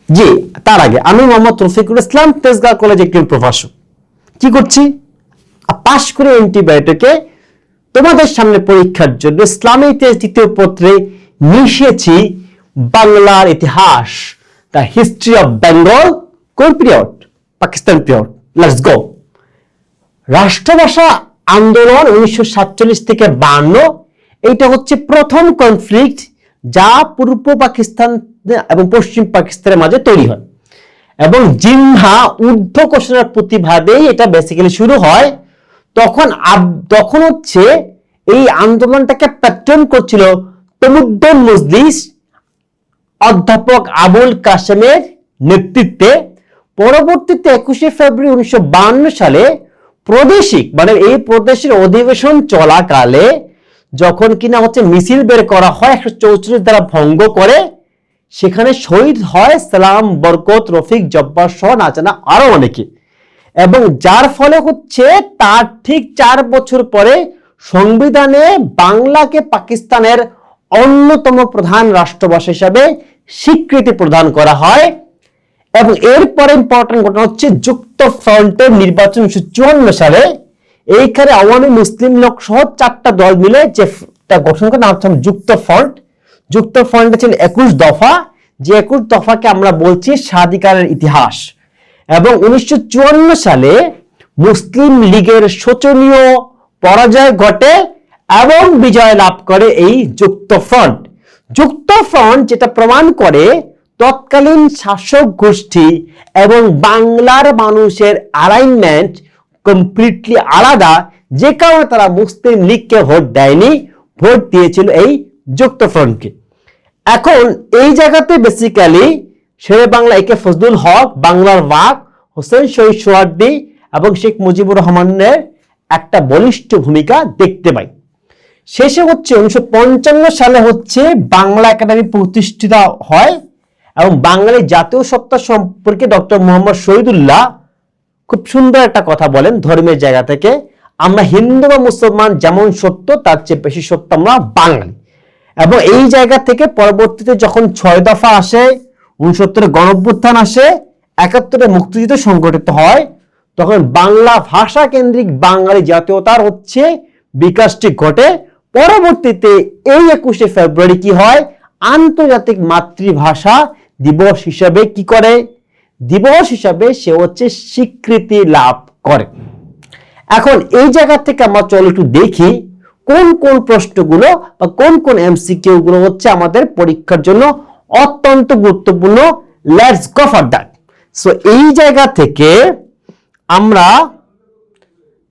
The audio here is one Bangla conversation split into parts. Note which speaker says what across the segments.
Speaker 1: জি, তার আগে আমি মোহাম্মদ রফিকুল ইসলাম, তেজগাঁও কলেজ একজন প্রভাষক। কি করছি? পাশ করে অ্যান্টিবায়োটিকে তোমাদের সামনে পরীক্ষার জন্য ইসলামী ইতিহাস দ্বিতীয় পত্রে মিশেছি বাংলার ইতিহাস, দ্য হিস্ট্রি অফ বেঙ্গল। কোন period? Pakistan period. Let's go. রাষ্ট্রভাষা আন্দোলন 1947 থেকে 52, এইটা হচ্ছে প্রথম কনফ্লিক্ট যা পূর্ব পাকিস্তান এবং পশ্চিম পাকিস্তানের মাঝে তৈরি হয়, এবং জিন্না ঊর্ধ্ব ঘোষণার প্রতিবাদেই এটা বেসিক্যালি শুরু হয়। তখন হচ্ছে এই আন্দোলনটাকে প্যাটার্ন করছিল তমুদ্দুন মজলিস অধ্যাপক আবুল কাসেমের নেতৃত্বে। পরবর্তীতে 21শে ফেব্রুয়ারি 1952 সালে প্রাদেশিক মানে এই প্রদেশের অধিবেশন চলাকালে যখন কিনা হচ্ছে মিছিল বের করা হয় 144 দ্বারা ভঙ্গ করে, সেখানে শহীদ হয় সালাম, বরকত, রফিক, জব্বার সহ না জানা আরো অনেকে, এবং যার ফলে হচ্ছে তার ঠিক 4 বছর পরে সংবিধানে বাংলাকে পাকিস্তানের অন্যতম প্রধান রাষ্ট্রভাষা হিসাবে স্বীকৃতি প্রদান করা হয়। এবং এরপরে ইম্পর্টেন্ট ঘটনা হচ্ছে যুক্ত ফ্রন্টের নির্বাচন 1954 সালে। এইখানে আওয়ামী মুসলিম লীগ সহ 4টা দল মিলে যেটা গঠন করে নাম হচ্ছে যুক্ত ফ্রন্ট। যুক্ত ফ্রন্টে ছিল 21 দফা, যে 21 দফাকে আমরা বলছি স্বাধিকারের ইতিহাস। এবং 1954 সালে মুসলিম লীগের শোচনীয় পরাজয় ঘটে এবং বিজয় লাভ করে এই যুক্ত ফ্রন্ট। যুক্ত ফ্রন্ট যেটা প্রমাণ করে তৎকালীন শাসক গোষ্ঠী এবং বাংলার মানুষের অ্যালাইনমেন্ট কমপ্লিটলি আলাদা, যে কারণে তারা মুসলিম লীগকে ভোট দেয়নি, ভোট দিয়েছিল এই যুক্ত ফ্রন্টকে। এখন এই জায়গাতে বেসিক্যালি শেরে বাংলা একে ফজলুল হক, বাংলার বাক, হোসেন শহীদ সোহরাওয়ার্দী এবং শেখ মুজিবুর রহমানের একটা বলিষ্ঠ ভূমিকা দেখতে পাই। শেষে হচ্ছে 1955 সালে হচ্ছে বাংলা একাডেমি প্রতিষ্ঠিত হয়, এবং বাঙালি জাতীয় সত্তা সম্পর্কে ডক্টর মোহাম্মদ শহীদুল্লাহ খুব সুন্দর একটা কথা বলেন ধর্মের জায়গা থেকে, আমরা হিন্দু বা মুসলমান যেমন সত্য তার চেয়ে বেশি সত্য আমরা বাঙালি। এবং এই জায়গা থেকে পরবর্তীতে যখন 6 দফা আসে, 69-এ গণঅভ্যুত্থান আসে, 71-এ মুক্তিযুদ্ধ সংগঠিত হয়, তখন বাংলা ভাষা কেন্দ্রিক বাঙালি জাতীয়তার হচ্ছে বিকাশটি ঘটে। পরবর্তীতে এই 21শে ফেব্রুয়ারি কি হয়? আন্তর্জাতিক মাতৃভাষা দিবস হিসাবে কি করে? দিবস হিসাবে সে হচ্ছে স্বীকৃতি লাভ করে। এখন এই জায়গা থেকে আমরা চলো একটু দেখি কোন কোন প্রশ্নগুলো বা কোন কোন এমসিকিউ গুলো হচ্ছে আমাদের পরীক্ষার জন্য অত্যন্ত গুরুত্বপূর্ণ। Let's go for that. So এই জায়গা থেকে আমরা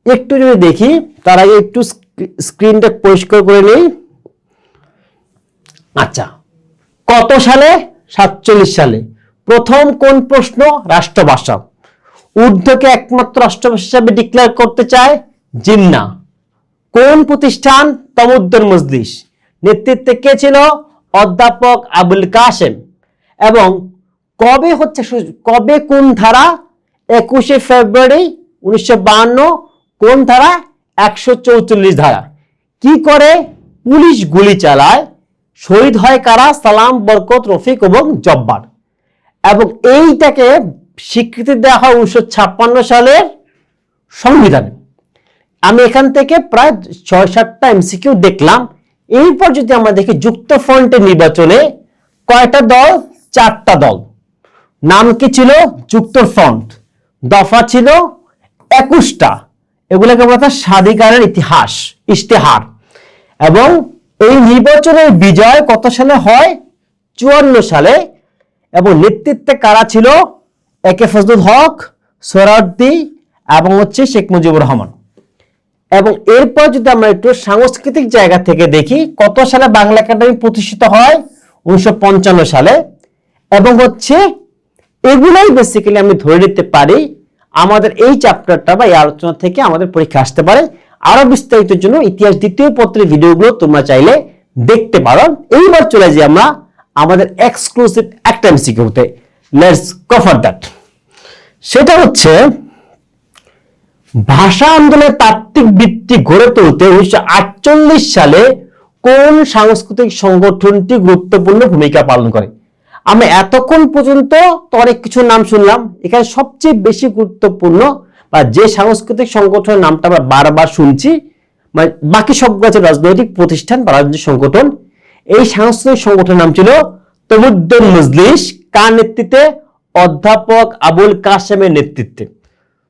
Speaker 1: একটু যদি দেখি, তার আগে একটু স্ক্রিনটা পরিষ্কার করে নেই। আচ্ছা, কত সালে? 47 সালে। প্রথম কোন প্রশ্ন? রাষ্ট্রভাষা। উর্দুকে একমাত্র রাষ্ট্রভাষা হিসাবে ডিক্লেয়ার করতে চায় জিন্না। কোন প্রতিষ্ঠান? তমুদ্দুন মজলিস। নেতৃত্বে কে ছিল? অধ্যাপক আবুল কাসেম। এবং কবে কোন ধারা? 21শে ফেব্রুয়ারি 1952। কোন ধারা? 144 ধারা। কি করে? পুলিশ গুলি চালায়। শহীদ হয় কারা? সালাম, বরকত, রফিক এবং জব্বার। এবং এইটাকে স্বীকৃতি দেওয়া হয় 1956 সালের সংবিধানে। আমি এখান থেকে প্রায় 6-7টা এমসিকিউ দেখলাম। এরপর যদি আমরা দেখি যুক্ত ফ্রন্টের নির্বাচনে কয়টা দল? 4টা দল। নাম কি ছিল? যুক্ত ফ্রন্ট। দফা ছিল 21টা। এগুলোকে বলা হয় স্বাধিকারের ইতিহাস, ইশতেহার। এবং এই নির্বাচনের বিজয় কত সালে হয়? 54 সালে। এবং নেতৃত্বে কারা ছিল? একে ফজলুল হক, সোহরাওয়ার্দী এবং হচ্ছে শেখ মুজিবুর রহমান। এবং এরপর যদি আমরা একটু সাংস্কৃতিক জায়গা থেকে দেখি, কত সালে বাংলা একাডেমি প্রতিষ্ঠিত হয়? 1955 সালে। এবং হচ্ছে এগুলাই বেসিক্যালি আমি ধরে নিতে পারি আমাদের এই চ্যাপ্টারটা বা এই আলোচনা থেকে আমাদের পরীক্ষা আসতে পারে। আরো বিস্তারিতের জন্য ইতিহাস দ্বিতীয় পত্রের ভিডিওগুলো তোমরা চাইলে দেখতে পারো। এইবার চলে যাই আমরা আমাদের এক্সক্লুসিভ একটা এমসিকিউতে। Let's go for that. সেটা হচ্ছে ভাষা আন্দোলনের তাত্ত্বিক ভিত্তি গড়ে তুলতে 1948 সালে কোন সাংস্কৃতিক সংগঠনটি গুরুত্বপূর্ণ ভূমিকা পালন করে? আমরা এতক্ষণ পর্যন্ত তো অনেক কিছু নাম শুনলাম, এখানে সবচেয়ে বেশি গুরুত্বপূর্ণ বা যে সাংস্কৃতিক সংগঠনের নামটা আমরা বারবার শুনছি, মানে বাকি সবগুলো আছে রাজনৈতিক প্রতিষ্ঠান বা রাজনৈতিক সংগঠন, এই সাংস্কৃতিক সংগঠনের নাম ছিল তমুদ্দুন মজলিস, কার নেতৃত্বে? অধ্যাপক আবুল কাসেমের নেতৃত্বে।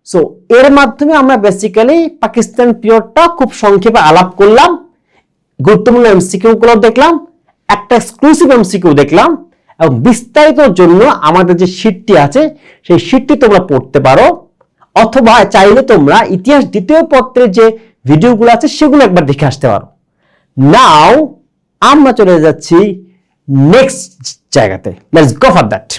Speaker 1: সো এর মাধ্যমে আমরা বেসিক্যালি পাকিস্তান পিরিয়ডটা খুব সংক্ষেপে আলাপ করলাম, গুরুত্বপূর্ণ এমসিকিউ গুলো দেখলাম, একটা এক্সক্লুসিভ এমসিকিউ দেখলাম, এবং বিস্তারিতর জন্য আমাদের যে শীটটি আছে সেই শীটটি তোমরা পড়তে পারো, অথবা চাইলে তোমরা ইতিহাস দ্বিতীয় পত্রের যে ভিডিওগুলো আছে সেগুলো একবার দেখে আসতে পারো। নাও আমরা চলে যাচ্ছি নেক্সট জায়গাতে, লেটস গো ফর দ্যাট।